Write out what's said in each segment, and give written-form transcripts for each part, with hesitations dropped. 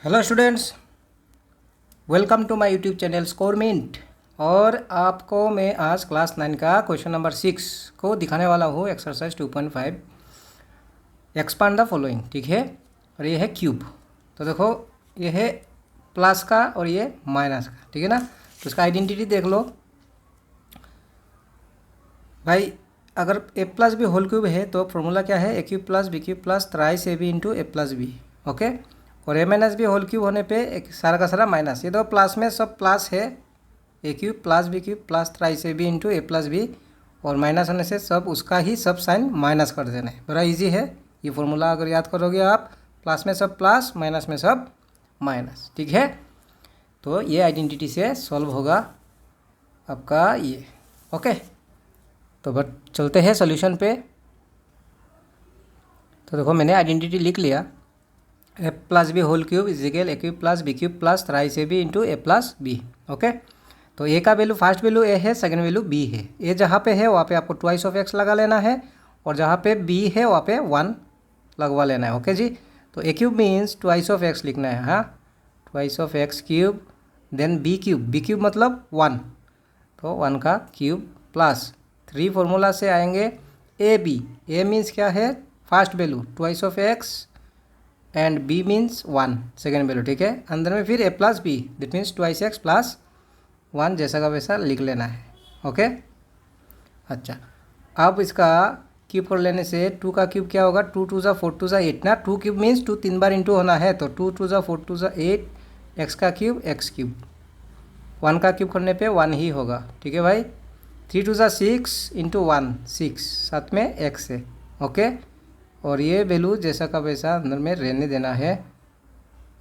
Hello students, welcome to my YouTube channel score minute. और आपको मैं आज क्लास 9 का क्वेश्चन नंबर 6 को दिखाने वाला हूँ। एक्सरसाइज 2.5 एक्सपांड द फॉलोइंग, ठीक है। और ये है क्यूब। तो देखो, ये है प्लस का और ये माइनस का, ठीक है ना। तो इसका आइडेंटिटी देख लो भाई। अगर A plus B whole cube है तो फॉर्मूला क्या है? ए cube plus B cube plus thrice A B into A plus B, okay. और A minus B whole cube होने पे एक सारा का सारा माइनस। ये तो प्लस में सब प्लस है, ए cube plus B cube plus thrice A B into A plus B. और माइनस होने से सब उसका ही सब साइन माइनस कर देना है। बड़ा इजी है ये फॉर्मूला, अगर याद करोगे आप। प्लस में सब प्लस, माइनस में सब माइनस, ठीक है। तो ये आइडेंटिटी से सॉल्व होगा आपका ये, ओके। तो बट चलते हैं सॉल्यूशन पे। तो देखो, मैंने आइडेंटिटी लिख लिया। A plus B whole cube is equal A cube plus B cube plus thrice A B into A plus B, okay. तो ए का वैल्यू, फर्स्ट वैल्यू ए है, सेकंड वैल्यू बी है। ए जहाँ पे है वहाँ पे आपको ट्वाइस ऑफ एक्स लगा लेना है, और जहाँ पे बी है वहाँ पे 1 लगवा लेना है, ओके जी। तो ए cube means twice of X लिखना है, हाँ, twice of X cube. Then B cube मतलब 1, तो 1 का क्यूब प्लस 3 फॉर्मूला से आएंगे ए बी। ए मीन्स क्या है? First value twice of X and B means 1 second value, ठीक है। अंदर में फिर ए plus B, that means twice X plus 1 जैसा का वैसा लिख लेना है, ओके। अच्छा, अब इसका क्यूब कर लेने से 2 का क्यूब क्या होगा? 2 2 ज़ा 4 2 ज़ा 8 ना। 2 क्यूब मीन्स 2 3 बार इंटू होना है, तो 2 2 ज़ा 4 2 ज़ा 8, एक्स का क्यूब एक्स क्यूब। 1 का क्यूब करने पे 1 ही होगा, ठीक है भाई। 3 2 ज़ा 6 इंटू 1 6, साथ में एक्स है, ओके। और ये वैल्यू जैसा का वैसा अंदर में रहने देना है।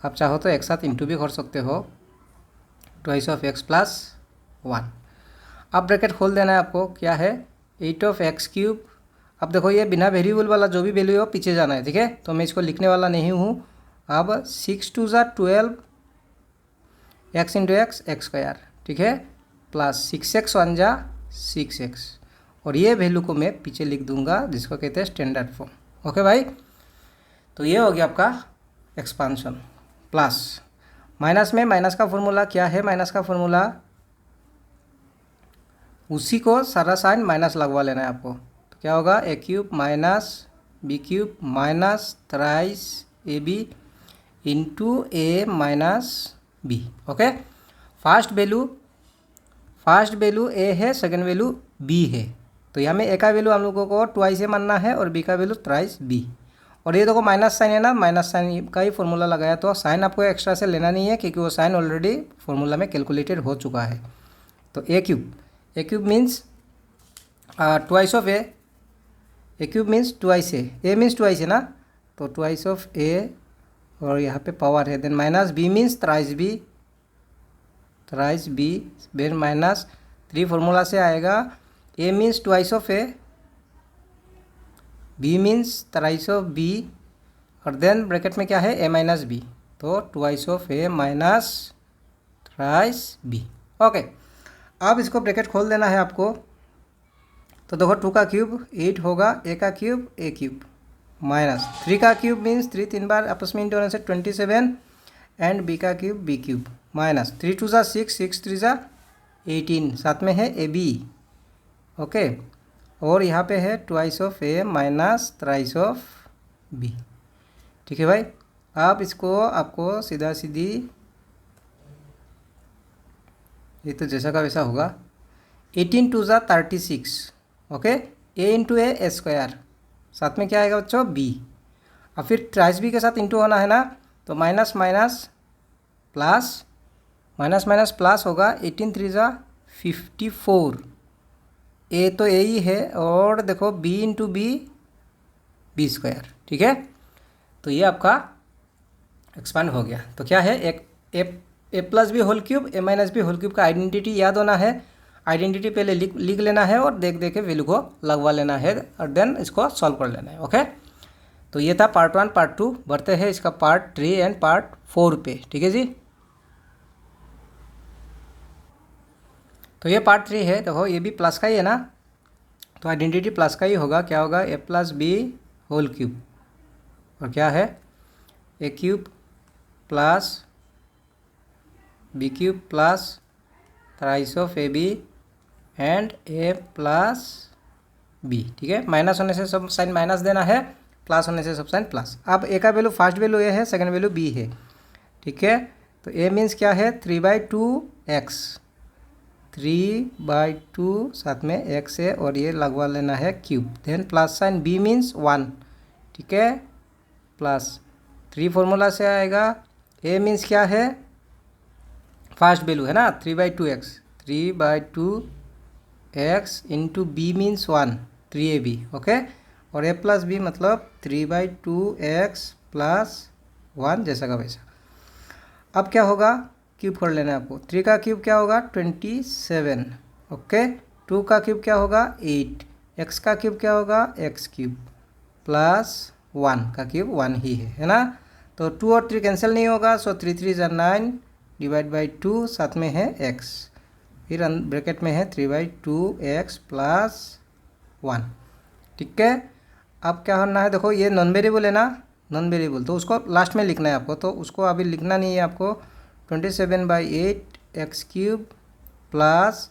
आप चाहो तो एक साथ इंटू भी कर सकते हो, ट्वाइस ऑफ एक्स प्लस 1। अब ब्रैकेट खोल देना है आपको। क्या है? 8 ऑफ एक्स क्यूब। अब देखो, ये बिना वेरिएबल वाला जो भी वैल्यू हो पीछे जाना है, ठीक है। तो मैं इसको लिखने वाला नहीं हूँ। अब 6 2 ज़ा 12 x into x x square, ठीक है, प्लस 6 एक्स 1 ज़ा 6 एक्स। और ये वैल्यू को मैं पीछे लिख दूंगा, जिसको कहते हैं स्टैंडर्ड फॉर्म, ओके भाई। तो ये हो गया आपका एक्सपांशन। प्लस माइनस में माइनस का फॉर्मूला क्या है? माइनस का फॉर्मूला उसी को सारा साइन माइनस लगवा लेना है आपको। तो क्या होगा? A cube minus B cube minus thrice A B into A minus B, okay. First value A है, सेकेंड वैल्यू बी है। तो यहाँ में ए का वैल्यू हम लोगों को ट्वाइस ए मानना है और बी का वैल्यू थ्राइस बी। और ये देखो माइनस साइन है ना, माइनस साइन का ही फॉर्मूला लगाया, तो साइन आपको एक्स्ट्रा से लेना नहीं है, क्योंकि वो साइन ऑलरेडी फॉर्मूला में कैलकुलेटेड हो चुका है। तो ए cube means twice of A cube means twice A means twice है ना, तो ट्वाइस ऑफ ए और यहाँ पे पावर है। Then minus B means thrice B फिर माइनस 3 फॉर्मूला से आएगा। A means twice of A, B means thrice of B, और देन ब्रैकेट में क्या है? ए माइनस बी, तो twice of A minus thrice B, okay. अब इसको ब्रैकेट खोल देना है आपको। तो देखो, 2 का क्यूब 8 होगा, ए का क्यूब ए क्यूब माइनस 3 का क्यूब मीन्स 3 3 बार आपस में इंटू होने से 27, एंड बी का क्यूब बी क्यूब माइनस 3 2 ज़ा 6 6 3 ज़ा 18, साथ में है ए बी, ओके। और यहाँ पे है twice of A minus thrice of B, ठीक है भाई। आप इसको आपको सीधा सीधी, ये तो जैसा का वैसा होगा। 18 2 ज़ा 36, ओके। ए इंटू ए स्क्वायर, साथ में क्या आएगा बच्चों? बी। और फिर ट्राइस बी के साथ इंटू होना है ना, तो माइनस माइनस प्लस होगा। 18 3 ज़ा 54, ए तो ए ही है, और देखो बी इंटू बी स्क्वायर, ठीक है। तो ये आपका एक्सपांड हो गया। तो क्या है? एक ए प्लस बी होल क्यूब ए माइनस बी होल क्यूब का आइडेंटिटी याद होना है। आइडेंटिटी पहले लिख लेना है और देख के वैल्यू को लगवा लेना है, और देन इसको सॉल्व कर लेना है, ओके। तो ये था पार्ट 1। पार्ट 2 बढ़ते हैं इसका पार्ट 3 एंड पार्ट 4 पे, ठीक है जी। तो ये पार्ट 3 है। देखो, ये भी प्लस का ही है ना, तो आइडेंटिटी प्लस का ही होगा। क्या होगा? A plus B whole cube, और क्या है? ए cube plus B cube plus thrice of A B and A plus B. ठीक है, माइनस होने से सब साइन माइनस देना है, प्लस होने से सब साइन प्लस। अब ए का वैल्यू फर्स्ट वैल्यू ए है, सेकंड वैल्यू बी है। ठीक है, तो ए मीन्स क्या है 3/2x, 3/2 साथ में x है और ये लगवा लेना है cube. Then plus sign B means 1। ठीक है, प्लस 3 फॉर्मूला से आएगा। ए मीन्स क्या है फर्स्ट वैल्यू है ना 3/2x, 3/2x into b means 1, 3ab। Okay, और ए प्लस बी मतलब 3/2x प्लस 1 जैसा का वैसा। अब क्या होगा, क्यूब कर लेना है आपको। 3 का क्यूब क्या होगा 27। ओके, 2 का क्यूब क्या होगा 8, x का क्यूब क्या होगा x क्यूब प्लस 1 का क्यूब 1 ही है ना। तो 2 और 3 कैंसिल नहीं होगा, सो 3 3 = 9 डिवाइड बाई 2, साथ में है x, फिर ब्रैकेट में है 3/2x प्लस 1। ठीक है, अब क्या करना है, देखो ये नॉन वेरिएबल है ना, नॉन वेरिएबल तो उसको लास्ट में लिखना है आपको, तो उसको अभी लिखना नहीं है आपको। 27/8 x क्यूब प्लस,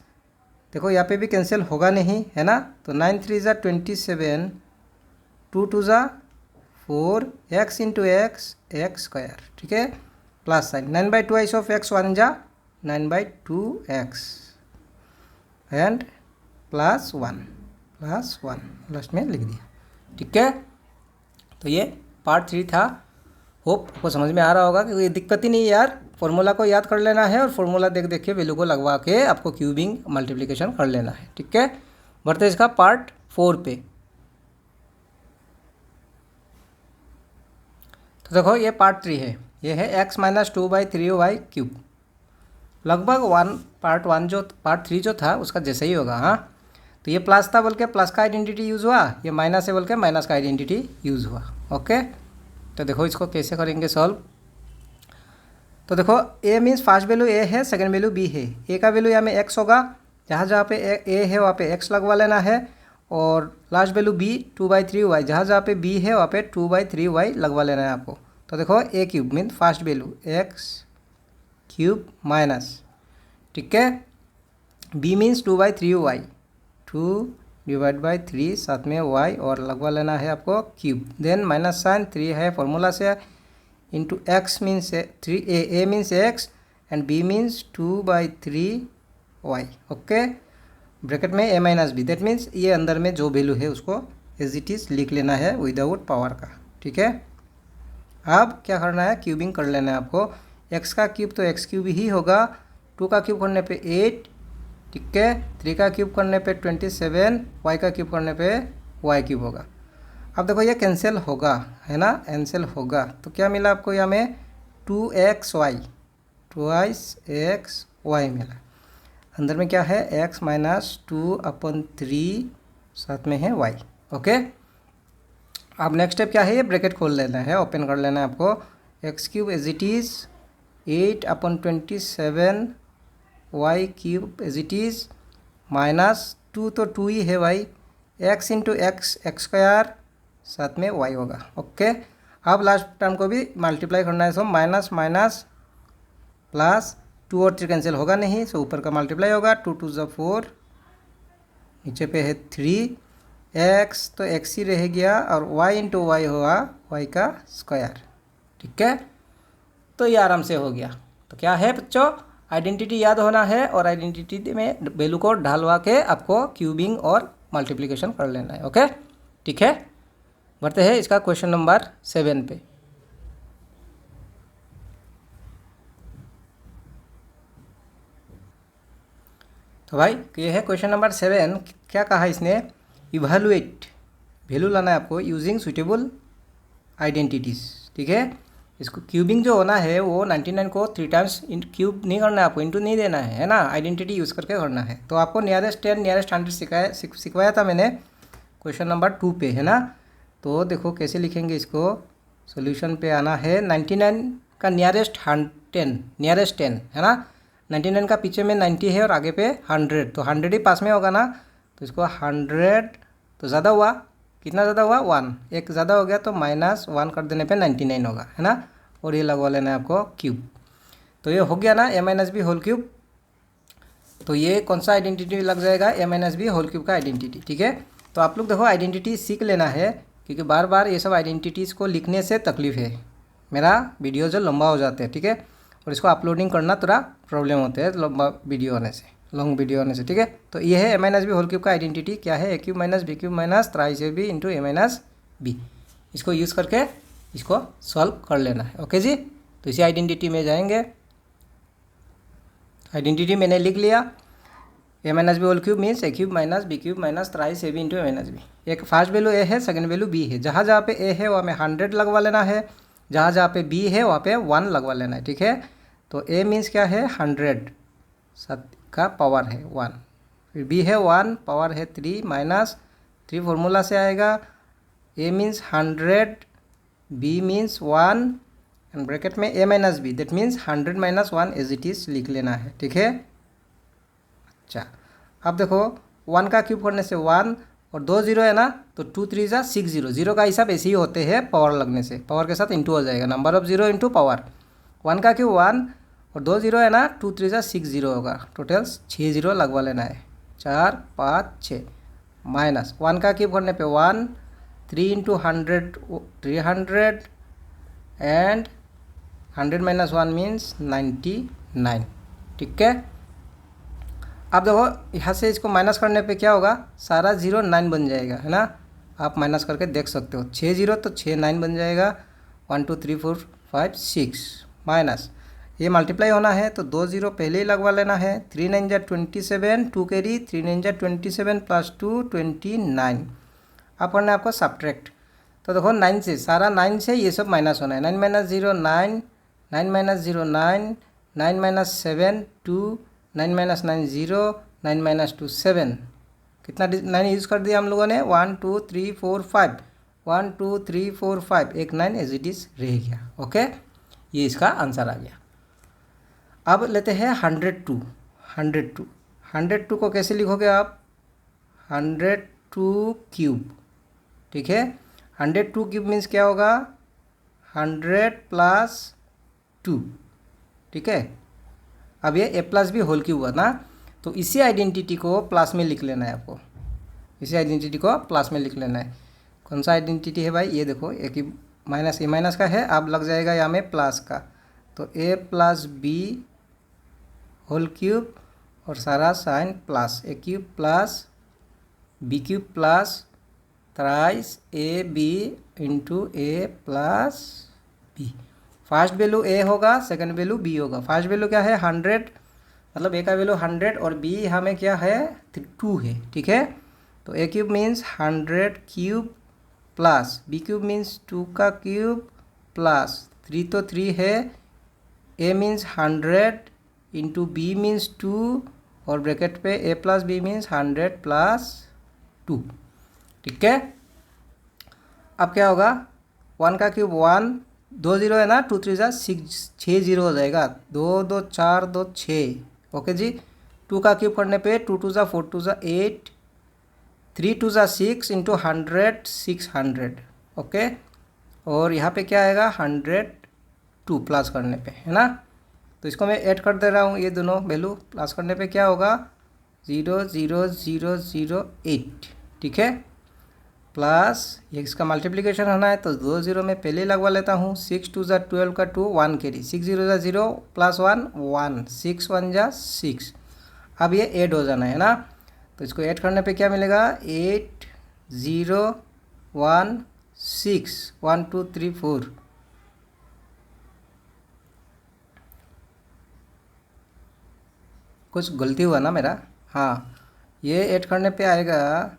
देखो यहाँ पे भी कैंसिल होगा नहीं है ना, तो 9 3 = 27, 2 2 = 4, x into x x square. ठीक है, plus sign 9/2 of x 1 = 9/2x and plus 1 last में लिख दिया। ठीक है, तो ये पार्ट 3 था। होप आपको समझ में आ रहा होगा कि ये दिक्कत ही नहीं यार, फॉर्मूला को याद कर लेना है और फॉर्मूला देख देख के वैल्यू को लगवा के आपको क्यूबिंग मल्टीप्लिकेशन कर लेना है। ठीक है, बढ़ते इसका पार्ट 4 पे। तो देखो ये पार्ट 3 है, ये है x - 2/3y क्यूब। लगभग पार्ट 3 जो था उसका जैसे ही होगा। हाँ, तो ये प्लस था बोल के प्लस का आइडेंटिटी यूज़ हुआ, ये माइनस है बोल के माइनस का आइडेंटिटी यूज़ हुआ। ओके, तो देखो इसको कैसे करेंगे सॉल्व। तो देखो ए मीन्स फर्स्ट वैल्यू ए है, सेकंड वैल्यू बी है। ए का वैल्यू यहाँ में x होगा, जहाँ जहाँ पे ए है वहाँ पे x लगवा लेना है, और लास्ट वैल्यू बी 2/3y, जहाँ जहाँ पे बी है वहाँ पे 2/3y लगवा लेना है आपको। तो देखो ए cube mean first value x cube minus, ठीक है, बी मीन्स 2/3y, 2/3 साथ में y और लगवा लेना है आपको क्यूब। देन माइनस साइन 3 है फॉर्मूला से, into x means 3, a means x and b means 2/3y। Okay, bracket में a - b, दैट मीन्स ये अंदर में जो वैल्यू है उसको एज इट इज़ लिख लेना है विदाउट पावर का। ठीक है, अब क्या करना है, क्यूबिंग कर लेना है आपको। x का क्यूब तो x क्यूब ही होगा, 2 का क्यूब करने पे 8, ठीक है, 3 का क्यूब करने पे 27, y का क्यूब करने पे y क्यूब होगा। अब देखो ये कैंसिल होगा है ना, कैंसिल होगा, तो क्या मिला आपको यहाँ में 2xy, 2xy मिला। अंदर में क्या है x - 2/3 साथ में है y। ओके, अब नेक्स्ट स्टेप क्या है, ये ब्रैकेट खोल लेना है, ओपन कर लेना है आपको। x cube as it is 8/27, y cube as it is -2 तो 2 ही है भाई, x इंटू एक्स स्क्वायर साथ में y होगा। ओके, अब लास्ट टर्म को भी मल्टीप्लाई करना है, सो माइनस माइनस प्लस, 2 और 3 कैंसिल होगा नहीं, सो ऊपर का मल्टीप्लाई होगा, 2 2 = 4, नीचे पे है 3, x तो x ही रह गया और y इंटू वाई होगा y का स्क्वायर। ठीक है, तो ये आराम से हो गया। तो क्या है बच्चों, आइडेंटिटी याद होना है और आइडेंटिटी में वैल्यू को ढालवा के आपको क्यूबिंग और मल्टीप्लिकेशन कर लेना है। ओके, ठीक है, बढ़ते हैं इसका क्वेश्चन नंबर 7 पे। तो भाई ये है क्वेश्चन नंबर 7। क्या कहा इसने, इवैल्यूएट, वैल्यू लाना है आपको यूजिंग सुटेबल आइडेंटिटीज़। ठीक है, इसको क्यूबिंग जो होना है वो 99 को 3 टाइम्स क्यूब नहीं करना है आपको, इंटू नहीं देना है ना, आइडेंटिटी यूज़ करके करना है। तो आपको नियरेस्ट 10 नियरेस्ट 100 सिखवाया था मैंने क्वेश्चन नंबर 2 पे, है ना। तो देखो कैसे लिखेंगे इसको, सॉल्यूशन पे आना है, 99 का नियरेस्ट 10, नियरेस्ट 10 है ना, 99 का पीछे में 90 है और आगे पे 100, तो 100 ही पास में होगा ना, तो इसको 100 तो ज़्यादा हुआ, कितना ज़्यादा हुआ 1, एक ज़्यादा हो गया तो -1 कर देने पे 99 होगा, है ना। और ये लगवा लेना है आपको क्यूब। तो ये हो गया ना ए माइनस बी होल क्यूब। तो ये कौन सा आइडेंटिटी लग जाएगा, ए माइनस बी होल क्यूब का आइडेंटिटी। ठीक है, तो आप लोग देखो आइडेंटिटी सीख लेना है, क्योंकि बार बार ये सब आइडेंटिटीज़ को लिखने से तकलीफ है, मेरा वीडियो जो लंबा हो जाते हैं। ठीक है, और इसको अपलोडिंग करना थोड़ा प्रॉब्लम होते हैं लंबा वीडियो होने से, लॉन्ग वीडियो होने से। ठीक है, तो ये है A minus B whole cube का आइडेंटिटी क्या है, ए cube minus B cube minus thrice A B into A minus B. इसको यूज़ करके इसको सॉल्व कर लेना है। ओके जी, तो इसी आइडेंटिटी में जाएंगे। आइडेंटिटी मैंने लिख लिया, A minus B whole cube means A cube minus B cube minus thrice A B into A minus B. एक फर्स्ट वैल्यू ए है, सेकंड वैल्यू बी है। जहाँ जहाँ पे ए है वहाँ में 100 लगवा लेना है, जहाँ जहाँ पे बी है वहाँ पे 1 लगवा लेना है। ठीक है, तो ए मीन्स क्या है 100, 7 का पावर है 1, फिर बी है 1 पावर है 3 माइनस 3 फॉर्मूला से आएगा, A means 100, B means 1 and bracket में A minus B, that means 100 minus 1 as it is लिख लेना है। ठीक है, अच्छा अब देखो 1 का क्यूब करने से 1 और 2 जीरो है ना, तो 2 3 जा 6 जीरो, जीरो का हिसाब ऐसे ही होते हैं पावर लगने से, पावर के साथ इंटू हो जाएगा, number of zero into power. 1 का क्यूब 1 और 2 जीरो है ना, 2 3 जा 6 जीरो होगा, टोटल 6 जीरो लगवा लेना है, 4 5 6 माइनस 1 का क्यूब करने पे 1, 3 इंटू 100 300 एंड 100 माइनस 1 मीन्स 99। ठीक है, अब देखो यहाँ से इसको माइनस करने पे क्या होगा, सारा 0 9 बन जाएगा, है ना। आप माइनस करके देख सकते हो, 6 जीरो तो 6 9 बन जाएगा, 1 2 3 4 5 6 माइनस ये मल्टीप्लाई होना है तो 2 जीरो पहले ही लगवा लेना है, 3 9 जा 27, 2 कैरी 3 9 जा 27 प्लस 2 29। अब करना है आपको सब्ट्रैक्ट, तो देखो 9 से, सारा 9 से ये सब माइनस होना है, 9 minus 0 9, 9 minus 0 9, 9 minus 7 2, 9 minus 9 0, 9 minus 2 7, कितना 9 यूज़ कर दिया हम लोगों ने, 1 2 3 4 5, 1 2 3 4 5, एक 9 एज इट इज़ रह गया। ओके, ये इसका आंसर आ गया। अब लेते हैं 102, 102, 102 को कैसे लिखोगे आप, 102 क्यूब। ठीक है, 102 क्यूब मीन्स क्या होगा, 100 प्लस 2। ठीक है, अब ये ए प्लस बी होल क्यूब हुआ ना, तो इसी आइडेंटिटी को प्लस में लिख लेना है आपको, इसी आइडेंटिटी को प्लस में लिख लेना है। कौन सा आइडेंटिटी है भाई, ये देखो ए क्यूब माइनस ए माइनस का है, अब लग जाएगा यहाँ में प्लस का, तो a plus B whole cube और सारा sign plus, a cube plus B cube plus thrice A B into A plus b. First value a होगा, सेकंड वैल्यू बी होगा। फर्स्ट वैल्यू क्या है 100, मतलब ए का वैल्यू 100 और बी हमें क्या है 2 है। ठीक है, तो ए cube means 100 cube plus B cube means 2 का क्यूब प्लस 3 तो 3 है, a means 100 into b means 2 और ब्रैकेट पे a plus b means 100 plus 2। ठीक है, अब क्या होगा, 1 का क्यूब 1, 2 जीरो है ना, 2 3 जा 6 जीरो हो जाएगा, 2 2 4 2 6। ओके जी, 2 का क्यूब करने पे 2 2 जा 4 2 जा 8, 3 2 जा 6 इंटू 100 600। ओके, और यहाँ पे क्या आएगा 102 प्लस करने पे, है ना। तो इसको मैं ऐड कर दे रहा हूँ, ये दोनों वैल्यू प्लस करने पे क्या होगा 0 0 0 0 8। ठीक है, प्लस ये इसका मल्टीप्लिकेशन होना है तो 2 जीरो में पहले लगवा लेता हूँ, 6 2 जा 12 का 2 1 कैरी, 6 0 जा 0 प्लस 1 1, 6 1 जा 6। अब ये ऐड हो जाना है ना, तो इसको ऐड करने पे क्या मिलेगा 8 0 1 6 1 2 3 4। कुछ गलती हुआ ना मेरा, हाँ, ये ऐड करने पे आएगा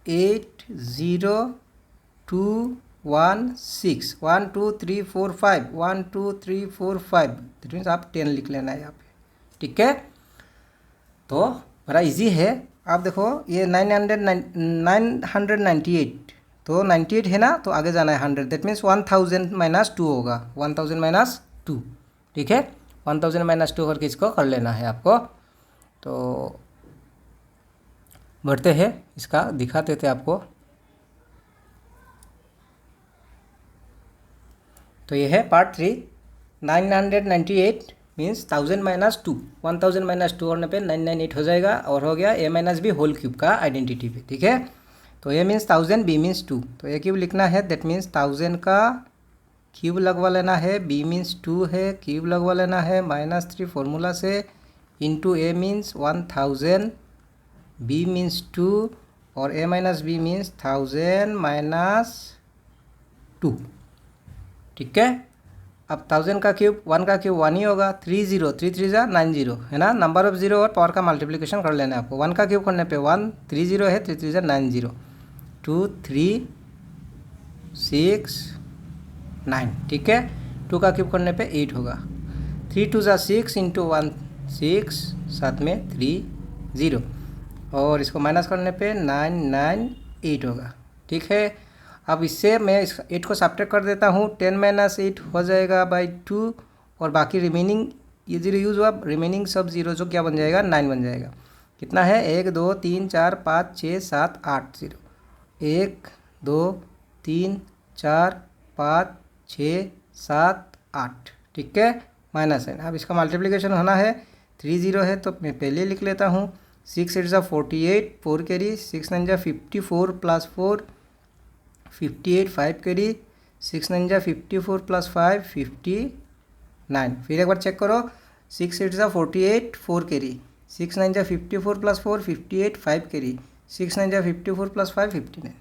8 0 2 1 6 1 2 3 4 5 1 2 3 4 5, दैट मीन्स आप 10 लिख लेना है यहाँ पे। ठीक है, तो बड़ा इजी है। आप देखो ये 998, तो 98 है ना, तो आगे जाना है 100, दैट मीन्स 1000 माइनस 2 होगा, 1000 माइनस 2। ठीक है, 1000 माइनस 2 करके इसको कर लेना है आपको। तो बढ़ते हैं, इसका दिखाते थे आपको। तो ये है पार्ट 3। 998 मीन्स 1000 माइनस 2, 1000 माइनस 2 होने पे 998 हो जाएगा और हो गया a minus B whole cube का आइडेंटिटी पे। ठीक है, तो a मीन्स 1000, b मीन्स 2, तो a क्यूब लिखना है, दैट मीन्स 1000 का क्यूब लगवा लेना है, b मीन्स 2 है, क्यूब लगवा लेना है -3 फॉर्मूला से, into a means 1000, b means 2 और a minus B means 1000 minus 2। ठीक है, अब 1000 का क्यूब 1 का क्यूब 1 ही होगा, 30, 3 3 जा 90 है ना, नंबर ऑफ जीरो और पावर का मल्टीप्लिकेशन कर लेना है आपको। 1 का क्यूब करने पे 1, 30 है, 3 3 जा 90, 2 3 6 9। ठीक है, 2 का क्यूब करने पे 8 होगा, 3 2 जा 6 इंटू 1 6, साथ में 3 0 और इसको माइनस करने पे 998 होगा। ठीक है, अब इससे मैं इस 8 को सब्ट्रैक्ट कर देता हूँ, 10 माइनस 8 हो जाएगा बाई 2 और बाकी रिमेनिंग ये जीरो यूज़ हुआ, रिमेनिंग सब जीरो जो क्या बन जाएगा 9 बन जाएगा। कितना है 1 2 3 4 5 6 7 8 0, 1 2 3 4 5 6 7 8। ठीक है, माइनस है। अब इसका मल्टीप्लिकेशन होना है, 3 0 है तो मैं पहले लिख लेता हूँ, 6 8 जा 48, 4 कैरी, 6 9 जा 54 प्लस 4 58, 5 कैरी, 6 9 जा 54 प्लस 5 59। फिर एक बार चेक करो, 6 8 जा 48, 4 कैरी, 6 9 जा 54 प्लस 4 58, 5 कैरी, 6 9 जा 54 प्लस 5 59।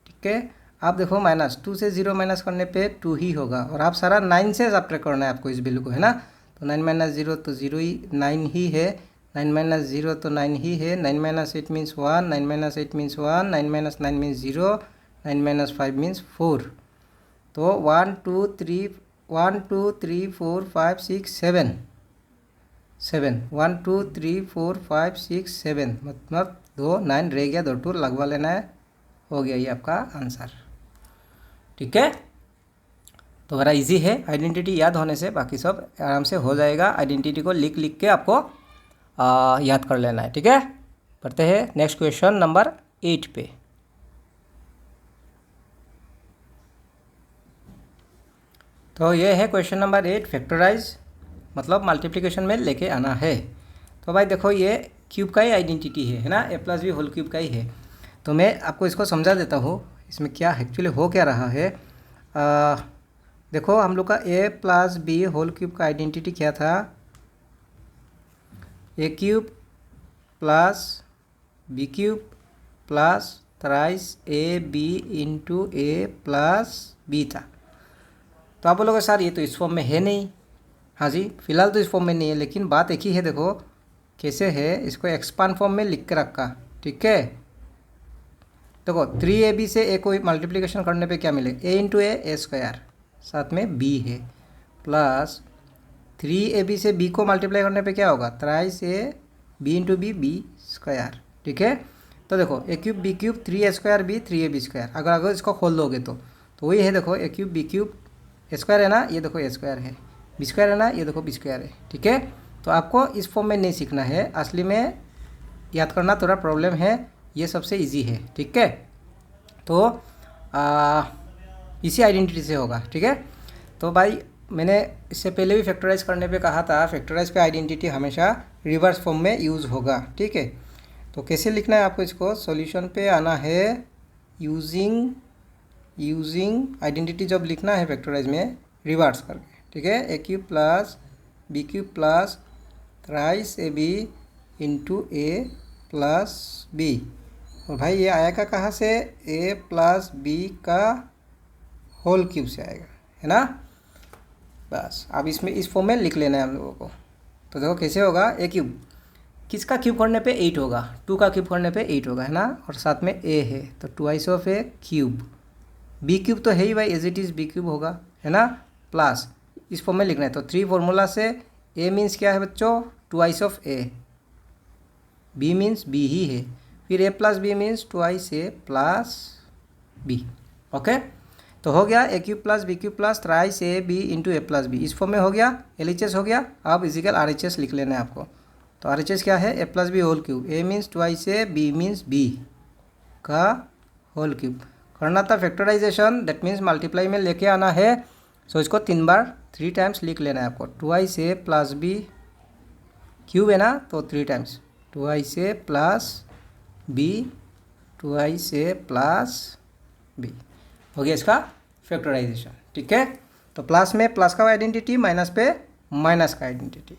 ठीक है, आप देखो माइनस 2 से 0 माइनस करने पे 2 ही होगा और आप सारा 9 से सब्ट्रैक्ट करना है आपको इस वैल्यू को, है ना। तो 9 माइनस 0 तो 0 ही 9 ही है, 9 माइनस 0 तो 9 ही है, 9 minus 8 means 1, 9 minus 8 means 1, 9 minus 9 means 0, 9 minus 5 means 4। तो 1 2 3 4 5 6 7 7, 1 2 3 4 5 6 7, मतलब 2 9 रह गया, 2 2 लगवा लेना है, हो गया ये आपका आंसर। ठीक है, तो बड़ा इजी है, आइडेंटिटी याद होने से बाकी सब आराम से हो जाएगा। आइडेंटिटी को लिख लिख के आपको याद कर लेना है। ठीक है, पढ़ते हैं नेक्स्ट क्वेश्चन नंबर 8 पे। तो ये है क्वेश्चन नंबर 8, फैक्टराइज मतलब मल्टीप्लिकेशन में लेके आना है। तो भाई देखो ये क्यूब का ही आइडेंटिटी है ना, a plus B whole cube का ही है। तो मैं आपको इसको समझा देता हूँ इसमें क्या एक्चुअली हो क्या रहा है। देखो हम लोग का a plus B whole cube का आइडेंटिटी क्या था, a cube plus B cube plus thrice A B into A plus B था। तो आप बोलोगे सर ये तो इस फॉर्म में है नहीं। हाँ जी, फिलहाल तो इस फॉर्म में नहीं है, लेकिन बात एक ही है। देखो कैसे है, इसको एक्सपांड फॉर्म में लिख के रखा। ठीक है, देखो 3ab से a को मल्टीप्लिकेशन करने पे क्या मिले, a इंटू ए स्क्वायर, साथ में b है, प्लस 3ab से b को मल्टीप्लाई करने पे क्या होगा, थ्राइस ए b इंटू बी स्क्वायर। ठीक है, तो देखो a cube b cube 3a square b 3ab square, अगर इसको खोल दोगे तो वही है। देखो a cube b cube square है ना, ये देखो ए स्क्वायर है, बी स्क्वायर है ना, ये देखो बी स्क्वायर है। ठीक है, तो आपको इस फॉर्म में नहीं सीखना है, असली में याद करना थोड़ा प्रॉब्लम है, ये सबसे इजी है। ठीक है, तो इसी आइडेंटिटी से होगा। ठीक है, तो भाई मैंने इससे पहले भी फैक्टराइज करने पे कहा था, फैक्टराइज पे आइडेंटिटी हमेशा रिवर्स फॉर्म में यूज़ होगा। ठीक है, तो कैसे लिखना है आपको, इसको सॉल्यूशन पे आना है, यूजिंग आइडेंटिटी जब लिखना है फैक्टराइज में रिवर्स करके। ठीक है, ए cube plus B cube plus thrice A B into A plus B. और भाई ये आया का कहाँ से, ए प्लस बी का होल क्यूब से आएगा, है ना। बस अब इसमें इस फॉर्म में लिख लेना है हम लोगों को। तो देखो कैसे होगा, ए क्यूब किसका क्यूब करने पे 8 होगा, 2 का क्यूब करने पे 8 होगा, है ना, और साथ में ए है तो 2 of A cube, B cube तो है ही भाई, as it is B cube होगा, है ना, प्लस इस फॉर्म में लिखना है। तो 3 फॉर्मूला से ए मीन्स क्या है बच्चों, 2 of A, B means b ही है, फिर ए plus b means 2 a plus B. Okay, तो हो गया a cube plus B cube plus thrice A B into A plus b, इस फॉर्म में हो गया, LHS हो गया। अब इजिकल RHS लिख लेना है आपको। तो RHS क्या है, ए plus B whole cube, A means 2 A, B means B का होल क्यूब। करना था फैक्टराइजेशन, दैट मीन्स मल्टीप्लाई में लेके आना है सो इसको 3 बार 3 टाइम्स लिख लेना है आपको। 2a प्लस बी क्यूब है ना, तो 3 times 2a plus B 2a plus B हो गया इसका फैक्टराइजेशन। ठीक है, तो प्लस में प्लस का आइडेंटिटी, माइनस पे माइनस का आइडेंटिटी।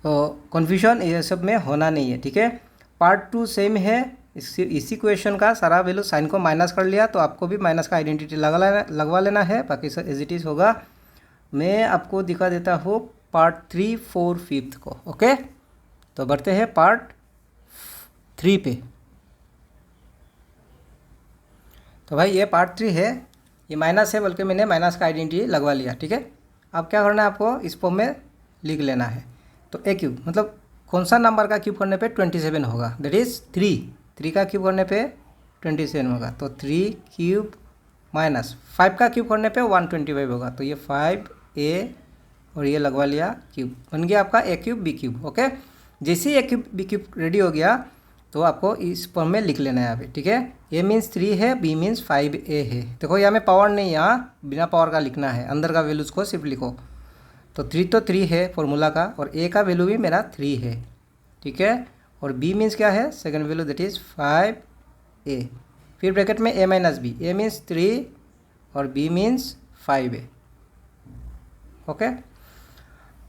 तो कन्फ्यूजन ये सब में होना नहीं है। ठीक है, पार्ट 2 सेम है। इसी क्वेश्चन का सारा वैल्यू साइन को माइनस कर लिया, तो आपको भी माइनस का आइडेंटिटी लगवा लेना है, बाकी सब एज इट इज़ होगा। मैं आपको दिखा देता हूँ पार्ट 3, 4, 5 को। ओके, तो बढ़ते हैं पार्ट 3 पे। तो भाई ये पार्ट 3 है, ये माइनस है, बल्कि मैंने माइनस का आइडेंटिटी लगवा लिया। ठीक है, अब क्या करना है आपको, इस फॉर्म में लिख लेना है। तो ए क्यूब मतलब कौन सा नंबर का क्यूब करने पे 27 होगा, दैट इज़ 3 का क्यूब करने पे 27 होगा। तो 3 क्यूब माइनस 5 का क्यूब करने पे 125 होगा। तो ये 5a और ये लगवा लिया क्यूब, बन गया आपका ए क्यूब बी क्यूब। ओके, जैसे ही a cube B cube ready हो गया, तो आपको इस फॉर्म में लिख लेना है अभी। ठीक है, ए मीन्स 3 है, बी मीन्स 5a है। देखो यहाँ में पावर नहीं, यहाँ बिना पावर का लिखना है, अंदर का वैल्यूज़ को सिर्फ लिखो। तो 3 है फॉर्मूला का, और ए का वैल्यू भी मेरा 3 है। ठीक है, और बी मीन्स क्या है, second value, that is 5a। फिर ब्रैकेट में a minus B, A means 3 और b मीन्स 5a। ओके,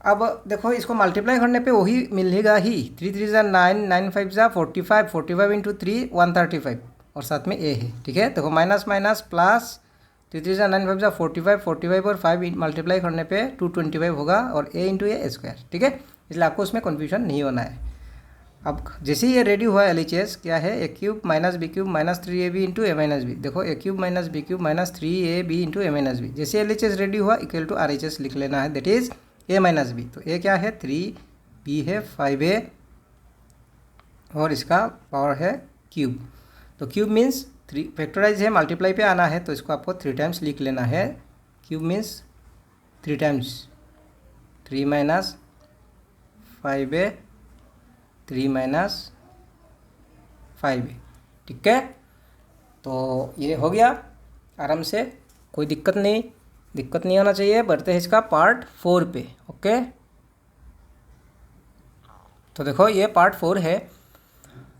अब देखो इसको मल्टीप्लाई करने पे वही मिलेगा ही। 3 3 जा 9, 9 5 जा 45, 45 इंटू 3 135, और साथ में a है। ठीक है, देखो माइनस माइनस प्लस, 3 3 जा 9 5 जा 45, 45 और 5 मल्टीप्लाई करने पे 225 होगा, और a इंटू ए स्क्वायर। ठीक है, इसलिए आपको उसमें कन्फ्यूजन नहीं होना है। अब जैसे ही ये रेडी हुआ LHS क्या है, ए cube minus B cube minus 3ab into ए माइनस बी। देखो ए cube minus B cube minus 3ab into ए माइनस बी। जैसे LHS रेडी हुआ इक्वल टू RHS लिख लेना है, that is a minus B. तो ए क्या है 3, बी है 5a, और इसका पावर है क्यूब। तो क्यूब मीन्स 3 फैक्टराइज है, मल्टीप्लाई पे आना है, तो इसको आपको 3 टाइम्स लिख लेना है। Cube means 3 times, 3 minus 5a, 3 minus 5a। ठीक है, तो ये हो गया आराम से, कोई दिक्कत नहीं होना चाहिए। बढ़ते हैं इसका पार्ट 4 पे। ओके, तो देखो ये पार्ट 4 है,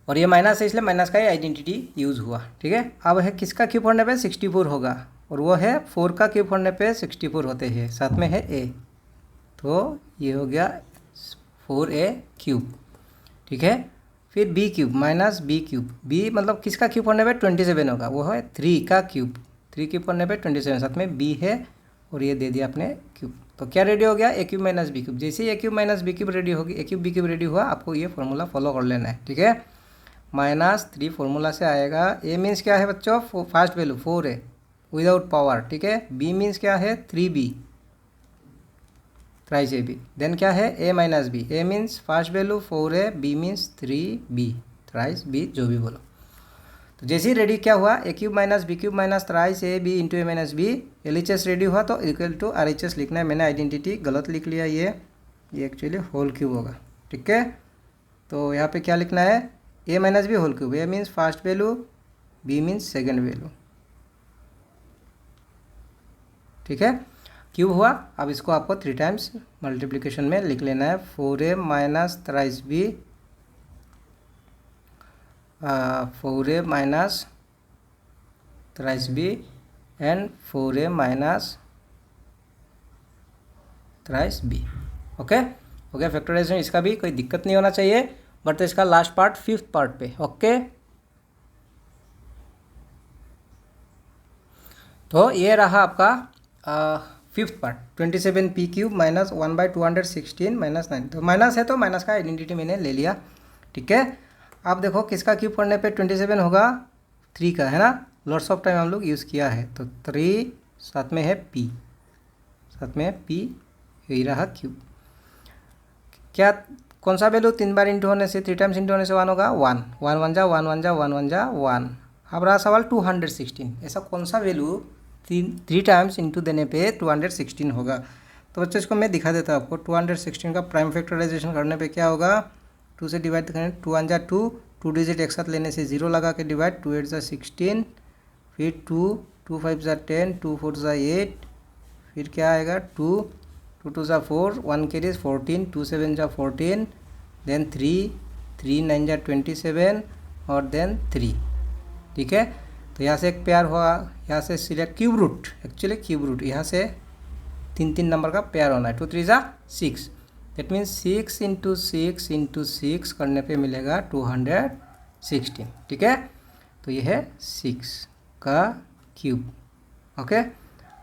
और ये माइनस है, इसलिए माइनस का ही आइडेंटिटी यूज़ हुआ। ठीक है, अब है किसका क्यूब करने पे 64 होगा, और वो है 4 का क्यूब करने पे 64 होते हैं, साथ में है a। तो ये हो गया 4a क्यूब। ठीक है, फिर B cube minus B cube, B मतलब किसका क्यूब करने पे 27 होगा, वो है 3 का क्यूब, 3 क्यूब करने पे 27, साथ में b है, और ये दे दिया अपने क्यूब। तो क्या रेडी हो गया, a cube minus B cube. जैसे ही a cube minus B cube ready होगी, a cube B cube ready हुआ, आपको ये फॉर्मूला फॉलो कर लेना है। ठीक है, -3 फॉर्मूला से आएगा। ए मीन्स क्या है बच्चों, फर्स्ट वैल्यू 4 है विदाउट पावर। ठीक है, बी मीन्स क्या है 3b, thrice A B. Then क्या है a minus B, A means first value 4 है, b means 3b, thrice b, जो भी बोलो। तो जैसे ही रेडी क्या हुआ, a cube minus B cube minus thrice A B into A minus b, LHS ready हुआ, तो इक्वल टू RHS लिखना है। मैंने आइडेंटिटी गलत लिख लिया, ये एक्चुअली होल क्यूब होगा। ठीक है, तो यहाँ पे क्या लिखना है, a minus B whole cube, A means first value, b means second value. ठीक है, क्यूब हुआ। अब इसको आपको 3 टाइम्स मल्टीप्लिकेशन में लिख लेना है, 4a minus thrice b, 4a minus thrice b and 4a minus thrice b। Okay, हो गया फैक्टराइजेशन, इसका भी कोई दिक्कत नहीं होना चाहिए। बट इसका लास्ट पार्ट 5th पार्ट पे। ओके, तो ये रहा आपका 5th part, 27p cube minus 1/216 minus 9। तो माइनस है, तो माइनस का आइडेंटिटी मैंने ले लिया। ठीक है, अब देखो किसका क्यूब करने पे 27 होगा, 3 का है ना, लॉट्स ऑफ टाइम हम लोग यूज़ किया है। तो 3 साथ में है p, साथ में p, यही रहा क्यूब। क्या कौन सा वैल्यू 3 बार इंटू होने से, 3 टाइम्स इंटू होने से 1 होगा, 1 1 1 जा 1 1 जा 1 1 जा 1। अब रहा सवाल 216, ऐसा कौन सा वैल्यू 3 टाइम्स इंटू देने पे 216 होगा। तो बच्चों इसको मैं दिखा देता हूँ आपको। 216 का प्राइम फैक्टराइजेशन करने पे क्या होगा, 2 से डिवाइड करें, 2 1 जा 2, 2 डिजिट एक साथ लेने से 0 लगा के डिवाइड, 2 8 जा 16, फिर 2 2 5 ज़ा 10, 2 4 ज़ा 8, फिर क्या आएगा 2 2 2 ज़ा 4, 1 कैरीज 14, 2 7 ज़ा 14, देन 3 3 9 ज़ा 27 और देन 3। ठीक है, तो यहाँ से एक पेयर हुआ, यहाँ से select cube root, actually cube root यहाँ से 3 नंबर का पेयर होना है। 2 3 ज़ा 6, दैट मीन्स 6 इंटू 6 इंटू 6 करने पे मिलेगा 216। ठीक है, तो ये है 6 का क्यूब। ओके,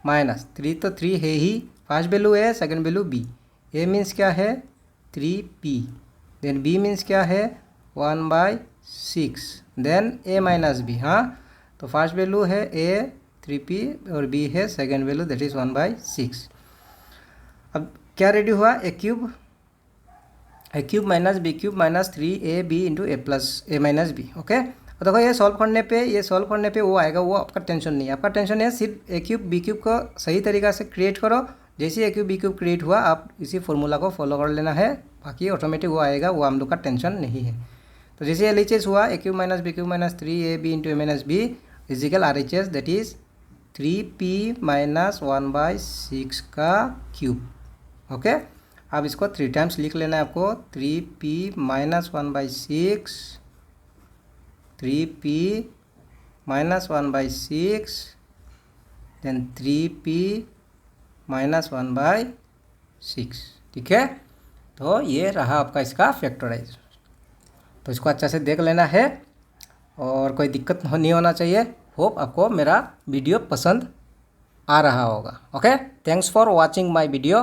माइनस 3 तो 3 है ही, first value A, second value B. A means क्या है 3p, देन बी मीन्स क्या है 1/6, देन ए माइनस बी। हाँ, तो फर्स्ट वैल्यू है ए 3p और बी है सेकंड वैल्यू दैट इज़ 1/6। अब क्या रेडी हुआ, a cube minus B cube minus 3ab into A plus a minus B. Okay, तो देखो ये सॉल्व करने पे वो आएगा, वो आपका टेंशन नहीं है। आपका टेंशन है सिर्फ ए क्यूब बी क्यूब को सही तरीक़ा से क्रिएट करो। जैसे ए क्यूब बी क्यूब क्रिएट हुआ, आप इसी फॉर्मूला को फॉलो कर लेना है, बाकी ऑटोमेटिक वो आएगा, वो हम लोग का टेंशन नहीं है। तो जैसे एल एच एस हुआ, a cube minus B cube minus 3ab into A minus b equal R H S, that is 3p minus 1/6 का क्यूब। ओके, अब इसको 3 टाइम्स लिख लेना है आपको, 3p minus 1/6, 3p minus 1/6, then 3p minus 1/6। ठीक है, तो ये रहा आपका इसका फैक्टराइज। तो इसको अच्छा से देख लेना है और कोई दिक्कत नहीं होना चाहिए। होप आपको मेरा वीडियो पसंद आ रहा होगा। Okay, thanks for watching my video.